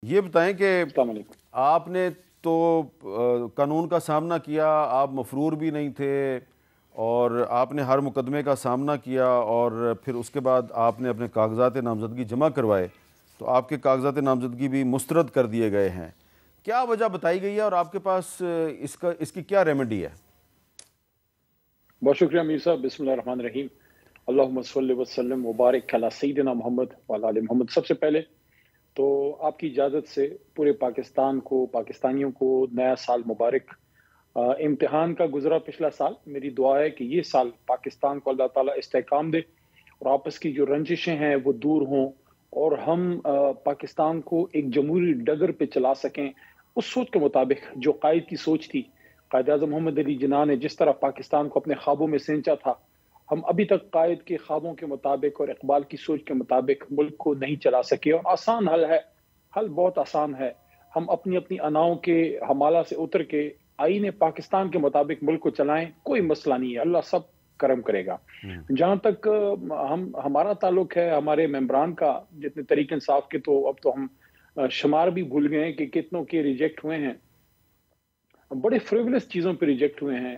یہ بتائیں کہ السلام علیکم۔ آپ نے تو قانون کا سامنا کیا، آپ مفرور بھی نہیں تھے اور آپ نے ہر مقدمے کا سامنا کیا اور پھر اس کے بعد آپ نے اپنے کاغذات نامزدگی جمع کروائے تو آپ کے کاغذات نامزدگی بھی مسترد کر دیے گئے ہیں۔ کیا وجہ بتائی گئی ہے اور آپ کے پاس اس کی کیا ریمیڈی ہے؟ بہت شکریہ امیر صاحب۔ بسم اللہ الرحمن الرحیم۔ اللہم صلی وسلم وبارک علی سیدنا محمد وعلی آل محمد۔ سب سے پہلے تو آپ کی اجازت سے پورے پاکستان کو، پاکستانیوں کو نیا سال مبارک۔ امتحان کا گزرا پچھلا سال، میری دعا ہے کہ یہ سال پاکستان کو اللہ تعالیٰ استحکام دے اور آپس کی جو رنجشیں ہیں وہ دور ہوں اور ہم پاکستان کو ایک جمہوری ڈگر پہ چلا سکیں اس سوچ کے مطابق جو قائد کی سوچ تھی۔ قائد اعظم محمد علی جناح نے جس طرح پاکستان کو اپنے خوابوں میں سینچا تھا، ہم ابھی تک قائد کے خوابوں کے مطابق اور اقبال کی سوچ کے مطابق ملک کو نہیں چلا سکے۔ اور آسان حل ہے، حل بہت آسان ہے۔ ہم اپنی اپنی اناؤں کے حمالہ سے اتر کے آئین پاکستان کے مطابق ملک کو چلائیں، کوئی مسئلہ نہیں ہے، اللہ سب کرم کرے گا۔ جہاں تک ہمارا تعلق ہے، ہمارے ممبران کا، جتنے تحریک انصاف کے تو اب تو ہم شمار بھی بھول گئے ہیں کہ کتنوں کے ریجیکٹ ہوئے ہیں، بڑے فریولس چیزوں پہ ریجیکٹ ہوئے ہیں۔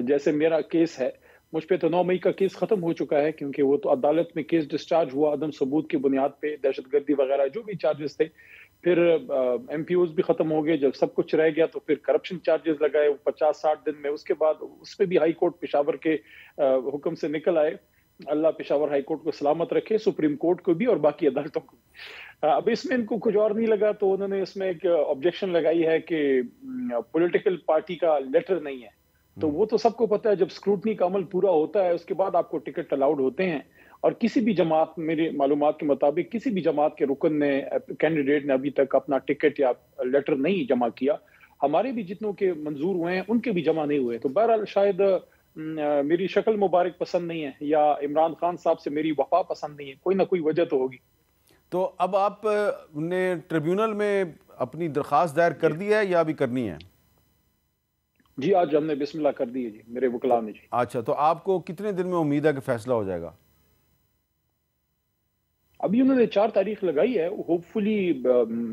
جیسے میرا کیس ہے، مجھ پہ تو 9 مئی کا کیس ختم ہو چکا ہے کیونکہ وہ تو عدالت میں کیس ڈسچارج ہوا عدم ثبوت کی بنیاد پہ، دہشت گردی وغیرہ جو بھی چارجز تھے۔ پھر ایم پی اوز بھی ختم ہو گئے، جب سب کچھ رہ گیا تو پھر کرپشن چارجز لگائے 50-60 دن میں۔ اس کے بعد اس پہ بھی ہائی کورٹ پشاور کے حکم سے نکل آئے، اللہ پشاور ہائی کورٹ کو سلامت رکھے، سپریم کورٹ کو بھی اور باقی عدالتوں کو۔ اب اس میں ان کو کچھ اور نہیں لگا تو انہوں نے اس میں ایک آبجیکشن لگائی ہے کہ پولیٹیکل پارٹی کا لیٹر نہیں ہے۔ تو وہ تو سب کو پتہ ہے، جب اسکروٹنی کا عمل پورا ہوتا ہے اس کے بعد آپ کو ٹکٹ الاؤڈ ہوتے ہیں، اور کسی بھی جماعت، میری معلومات کے مطابق کسی بھی جماعت کے رکن نے، کینڈیڈیٹ نے ابھی تک اپنا ٹکٹ یا لیٹر نہیں جمع کیا۔ ہمارے بھی جتنوں کے منظور ہوئے ہیں ان کے بھی جمع نہیں ہوئے۔ تو بہرحال شاید میری شکل مبارک پسند نہیں ہے یا عمران خان صاحب سے میری وفا پسند نہیں ہے، کوئی نہ کوئی وجہ تو ہوگی۔ تو اب آپ نے ٹریبیونل میں اپنی درخواست دائر کر دی ہے یا ابھی کرنی ہے؟ جی آج ہم نے بسم اللہ کر دی ہے جی، میرے وکلاء نے جی۔ اچھا، تو آپ کو کتنے دن میں امید ہے کہ فیصلہ ہو جائے گا؟ ابھی انہوں نے 4 تاریخ لگائی ہے، ہوپ فلی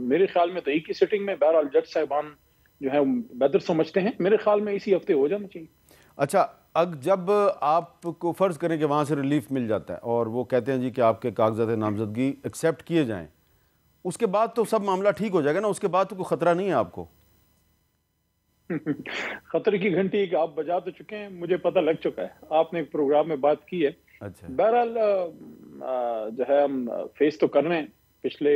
میرے خیال میں تو ایک ہی سٹنگ میں، بہرحال جج صاحبان جو ہیں بہتر سمجھتے ہیں، میرے خیال میں اسی ہفتے ہو جانا چاہیے۔ اچھا، جب آپ کو فرض کریں کہ وہاں سے ریلیف مل جاتا ہے اور وہ کہتے ہیں جی کہ آپ کے کاغذات نامزدگی ایکسیپٹ کیے جائیں، اس کے بعد تو سب معاملہ ٹھیک ہو جائے گا نا؟ اس کے بعد تو کوئی خطرہ نہیں ہے آپ کو؟ خطرے کی گھنٹی کہ آپ بجا تو چکے ہیں، مجھے پتہ لگ چکا ہے، آپ نے ایک پروگرام میں بات کی ہے۔ اچھا، بہرحال جو ہے ہم فیس تو کر رہے ہیں، پچھلے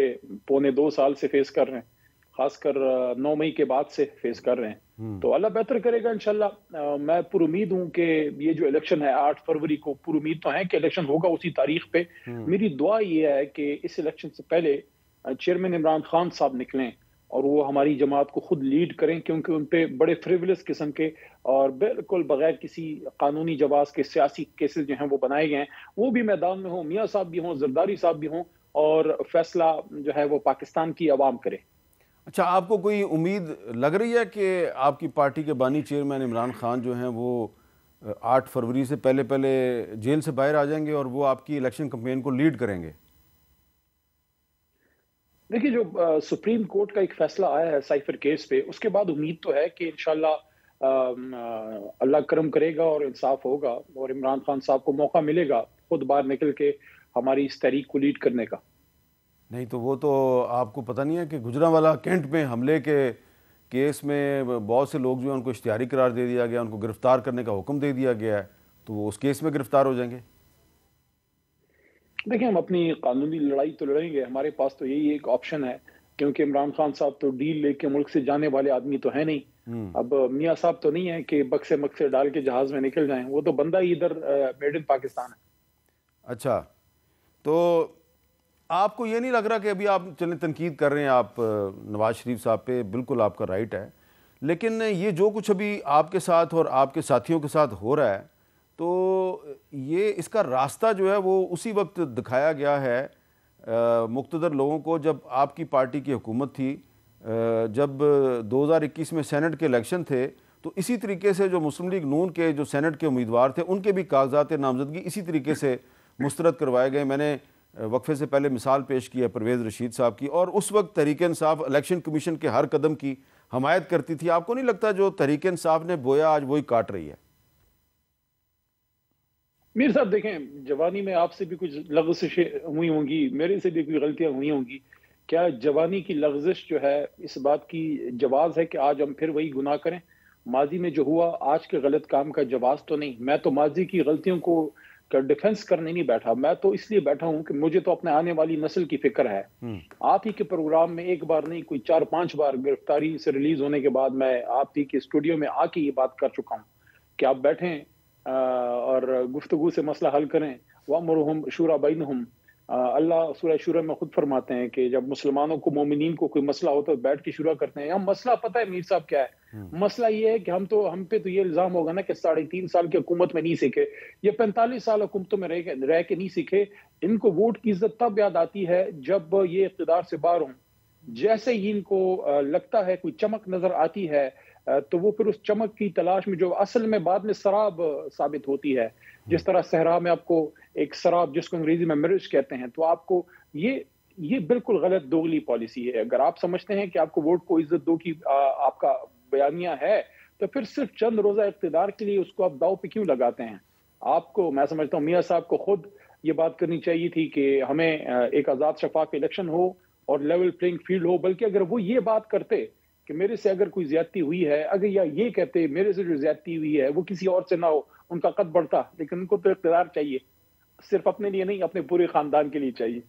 1.25 سال سے فیس کر رہے ہیں، خاص کر 9 مئی کے بعد سے فیس کر رہے ہیں، تو اللہ بہتر کرے گا انشاءاللہ۔ میں پر امید ہوں کہ یہ جو الیکشن ہے 8 فروری کو، پر امید تو ہے کہ الیکشن ہوگا اسی تاریخ پہ۔ میری دعا یہ ہے کہ اس الیکشن سے پہلے چیئرمین عمران خان صاحب نکلیں اور وہ ہماری جماعت کو خود لیڈ کریں، کیونکہ ان پہ بڑے فریولس قسم کے اور بالکل بغیر کسی قانونی جواز کے سیاسی کیسز جو ہیں وہ بنائے گئے ہیں۔ وہ بھی میدان میں ہوں، میاں صاحب بھی ہوں، زرداری صاحب بھی ہوں، اور فیصلہ جو ہے وہ پاکستان کی عوام کرے۔ اچھا، آپ کو کوئی امید لگ رہی ہے کہ آپ کی پارٹی کے بانی چیئرمین عمران خان جو ہیں وہ 8 فروری سے پہلے جیل سے باہر آ جائیں گے اور وہ آپ کی الیکشن کمپین کو لیڈ کریں گے؟ دیکھیے، جو سپریم کورٹ کا ایک فیصلہ آیا ہے سائفر کیس پہ، اس کے بعد امید تو ہے کہ انشاءاللہ اللہ کرم کرے گا اور انصاف ہوگا اور عمران خان صاحب کو موقع ملے گا خود باہر نکل کے ہماری اس تحریک کو لیڈ کرنے کا۔ نہیں تو وہ تو آپ کو پتہ نہیں ہے کہ گجرانوالہ کینٹ میں حملے کے کیس میں بہت سے لوگ جو ہیں ان کو اشتہاری قرار دے دیا گیا، ان کو گرفتار کرنے کا حکم دے دیا گیا ہے، تو وہ اس کیس میں گرفتار ہو جائیں گے؟ دیکھیں، ہم اپنی قانونی لڑائی تو لڑیں گے، ہمارے پاس تو یہی ایک آپشن ہے، کیونکہ عمران خان صاحب تو ڈیل لے کے ملک سے جانے والے آدمی تو ہیں نہیں۔ اب میاں صاحب تو نہیں ہے کہ بکسے مکسے ڈال کے جہاز میں نکل جائیں، وہ تو بندہ ہی ادھر میڈ ان پاکستان ہے۔ اچھا، تو آپ کو یہ نہیں لگ رہا کہ ابھی آپ چلیں تنقید کر رہے ہیں آپ نواز شریف صاحب پہ، بالکل آپ کا رائٹ ہے، لیکن یہ جو کچھ ابھی آپ کے ساتھ اور آپ کے ساتھیوں کے ساتھ ہو رہا ہے تو یہ اس کا راستہ جو ہے وہ اسی وقت دکھایا گیا ہے مقتدر لوگوں کو جب آپ کی پارٹی کی حکومت تھی، جب 2021 میں سینٹ کے الیکشن تھے تو اسی طریقے سے جو مسلم لیگ نون کے جو سینٹ کے امیدوار تھے ان کے بھی کاغذات نامزدگی اسی طریقے سے مسترد کروائے گئے۔ میں نے وقفے سے پہلے مثال پیش کی ہے پرویز رشید صاحب کی، اور اس وقت تحریک انصاف الیکشن کمیشن کے ہر قدم کی حمایت کرتی تھی. آپ کو نہیں لگتا جو تحریک انصاف نے بویا آج وہی کاٹ رہی ہے؟ میر صاحب دیکھیں، جوانی میں آپ سے بھی کچھ لغزشیں ہوئی ہوں گی، میرے سے بھی کوئی غلطیاں ہوئی ہوں گی. کیا جوانی کی لغزش جو ہے اس بات کی جواز ہے کہ آج ہم پھر وہی گناہ کریں؟ ماضی میں جو ہوا آج کے غلط کام کا جواز تو نہیں. میں تو ماضی کی غلطیوں کو ڈیفنس کرنے نہیں بیٹھا، میں تو اس لیے بیٹھا ہوں کہ مجھے تو اپنے آنے والی نسل کی فکر ہے. آپ ہی کے پروگرام میں ایک بار نہیں، کوئی 4-5 بار گرفتاری سے ریلیز ہونے کے بعد میں آپ ہی کے اسٹوڈیو میں آ کے یہ بات کر چکا ہوں کہ آپ بیٹھیں اور گفتگو سے مسئلہ حل کریں. وَأْمُرُهُمْ شُورَى بَيْنَهُمْ. اللہ سورہ شورى میں خود فرماتے ہیں کہ جب مسلمانوں کو، مومنین کو کوئی مسئلہ ہوتا ہے بیٹھ کے شورا کرتے ہیں. ہم مسئلہ پتہ ہے میر صاحب کیا ہے؟ مسئلہ یہ ہے کہ ہم پہ تو یہ الزام ہوگا نا کہ 3.5 سال کی حکومت میں نہیں سیکھے، یہ 45 سال حکومتوں میں رہ کے نہیں سیکھے. ان کو ووٹ کی عزت تب یاد آتی ہے جب یہ اقتدار سے باہر ہوں. جیسے ہی ان کو لگتا ہے کوئی چمک نظر آتی ہے تو وہ پھر اس چمک کی تلاش میں، جو اصل میں بعد میں سراب ثابت ہوتی ہے. جس طرح صحرا میں آپ کو ایک سراب، جس کو انگریزی میں مرج کہتے ہیں، تو آپ کو یہ بالکل غلط دوغلی پالیسی ہے. اگر آپ سمجھتے ہیں کہ آپ کو ووٹ کو عزت دو کی آپ کا بیانیہ ہے تو پھر صرف چند روزہ اقتدار کے لیے اس کو آپ داؤ پہ کیوں لگاتے ہیں؟ آپ کو، میں سمجھتا ہوں میاں صاحب کو خود یہ بات کرنی چاہیے تھی کہ ہمیں ایک آزاد شفاف الیکشن ہو اور لیول پلینگ فیلڈ ہو. بلکہ اگر وہ یہ بات کرتے کہ میرے سے اگر کوئی زیادتی ہوئی ہے، اگر یا یہ کہتے میرے سے جو زیادتی ہوئی ہے وہ کسی اور سے نہ ہو، ان کا قد بڑھتا. لیکن ان کو تو اقتدار چاہیے، صرف اپنے لیے نہیں، اپنے پورے خاندان کے لیے چاہیے.